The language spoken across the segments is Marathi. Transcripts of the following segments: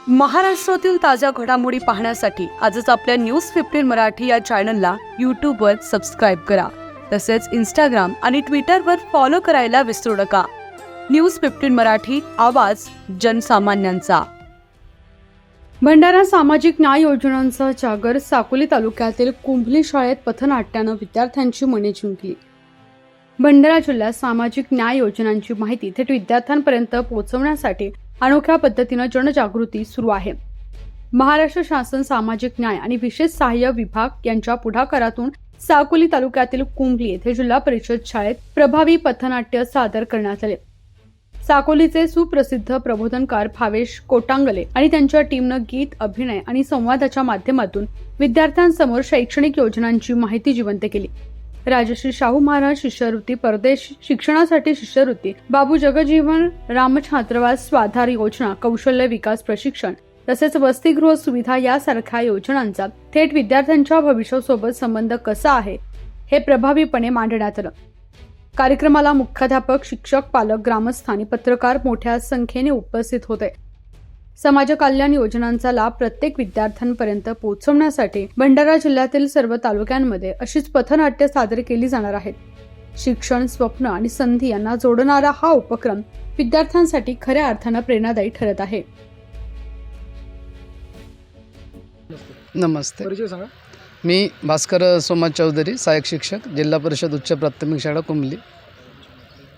महाराष्ट्रातील ताज्या घडामोडी पाहण्यासाठी आजच आपल्या न्यूज 15 मराठी या चॅनलला यूट्यूबवर सबस्क्राईब करा. तसेच इंस्टाग्राम आणि ट्विटरवर फॉलो करायला विसरू नका. न्यूज 15 मराठी, आवाज जनसामान्यांचा. भंडारा सामाजिक न्याय योजनांचा जागर. साकोली तालुक्यातील कुंभली शाळेत पथनाट्यानं विद्यार्थ्यांची मने जिंकली. भंडारा जिल्ह्यात सामाजिक न्याय योजनांची माहिती थेट विद्यार्थ्यांपर्यंत पोहोचवण्यासाठी अनोख्या पद्धतीनं जनजागृती सुरू आहे. महाराष्ट्र शासन सामाजिक न्याय आणि विशेष सहाय्य विभाग यांच्या पुढाकारातून साकोली तालुक्यातील कुंभली येथे जिल्हा परिषद शाळेत प्रभावी पथनाट्य सादर करण्यात आले. साकोलीचे सुप्रसिद्ध प्रबोधनकार भावेश कोटांगले आणि त्यांच्या टीमनं गीत, अभिनय आणि संवादाच्या माध्यमातून विद्यार्थ्यांसमोर शैक्षणिक योजनांची माहिती जिवंत केली. राजश्री शाहू महाराज शिष्यवृत्ती, परदेश शिक्षणासाठी शिष्यवृत्ती, बाबू जगजीवन राम छात्रवास, स्वाधार योजना, कौशल्य विकास प्रशिक्षण तसेच वसतिगृह सुविधा यासारख्या योजनांचा थेट विद्यार्थ्यांच्या भविष्यासोबत संबंध कसा आहे हे प्रभावीपणे मांडण्यात आलं. कार्यक्रमाला मुख्याध्यापक, शिक्षक, पालक, ग्रामस्थ आणि पत्रकार मोठ्या संख्येने उपस्थित होते. समाज कल्याण योजनांचा लाभ प्रत्येक विद्यार्थ्यांपर्यंत पोहोचवण्यासाठी भंडारा जिल्ह्यातील सर्व तालुक्यांमध्ये अशीच पथनाट्य सादर केली जाणार आहेत. शिक्षण, स्वप्न आणि संधी यांना जोडणारा हा उपक्रम विद्यार्थ्यांसाठी खऱ्या अर्थानं प्रेरणादायी ठरत आहे. नमस्ते. परिचय सांगा. मी भास्कर सोमा चौधरी, सहाय्यक शिक्षक, जिल्हा परिषद उच्च प्राथमिक शाळा कुंभली.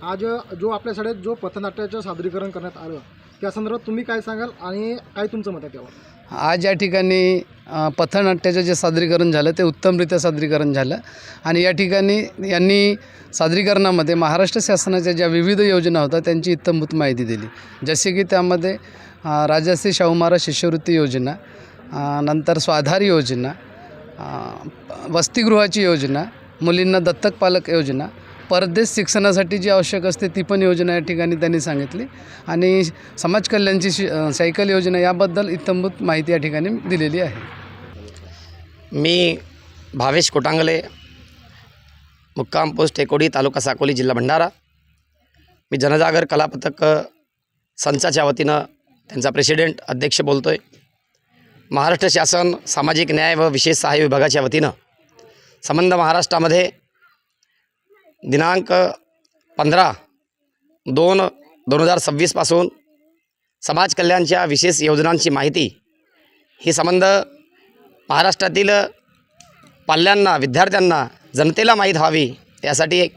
आज जो आपल्या शाळेत जो पथनाट्याचं सादरीकरण करण्यात आलं त्या संदर्भात तुम्ही काय सांगाल आणि काय तुमचं मत आहे त्यावर? आज या ठिकाणी पथनाट्याचं जे सादरीकरण झालं ते उत्तमरित्या सादरीकरण झालं आणि या ठिकाणी यांनी सादरीकरणामध्ये महाराष्ट्र शासनाच्या ज्या विविध योजना होत्या त्यांची इत्थंभूत माहिती दिली. जसे की त्यामध्ये राजश्री शाहू महाराज शिष्यवृत्ती योजना, नंतर स्वाधार योजना, वसतिगृहाची योजना, मुलींना दत्तक पालक योजना, परदेश शिक्षणासाठी जी आवश्यक असते ती पण योजना या ठिकाणी त्यांनी सांगितली आणि समाज कल्याणची सायकल योजना याबद्दल इत्थंभूत माहिती या ठिकाणी दिलेली आहे. मी भावेश कोटांगले, मुक्काम पोस्ट एकोडी, तालुका साकोली, जिल्हा भंडारा. मी जनजागर कलापथक संचाच्या वतीनं त्यांचा प्रेसिडेंट अध्यक्ष बोलतो आहे. महाराष्ट्र शासन सामाजिक न्याय व विशेष सहाय्य विभागाच्या वतीनं संबंध महाराष्ट्रामध्ये दिनांक 15/2/2026 पासून समाज कल्याणच्या विशेष योजनांची माहिती ही संबंध महाराष्ट्रातील पाल्यांना, विद्यार्थ्यांना, जनतेला माहीत व्हावी यासाठी एक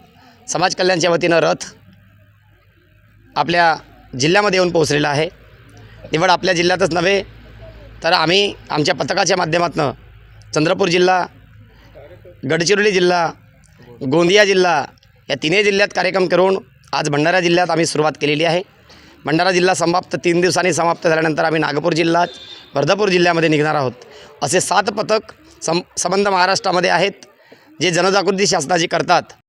समाज कल्याणच्या वतीनं रथ आपल्या जिल्ह्यामध्ये येऊन पोहोचलेला आहे. निवड आपल्या जिल्ह्यातच नव्हे तर आम्ही आमच्या पथकाच्या माध्यमातून चंद्रपूर जिल्हा, गडचिरोली जिल्हा, गोंदिया जिल्हा या तिन्ही जिल्ह्यात कार्यक्रम करून आज भंडारा जिल्ह्यात आम्ही सुरुवात केलेली आहे. भंडारा जिल्हा समाप्त 3 दिवसांनी समाप्त झाल्यानंतर आम्ही नागपूर जिल्ह्यात, वर्धापूर जिल्ह्यामध्ये निघणार आहोत. असे 7 पथक संबंध महाराष्ट्रामध्ये आहेत जे जनजागृती शासनाची करतात.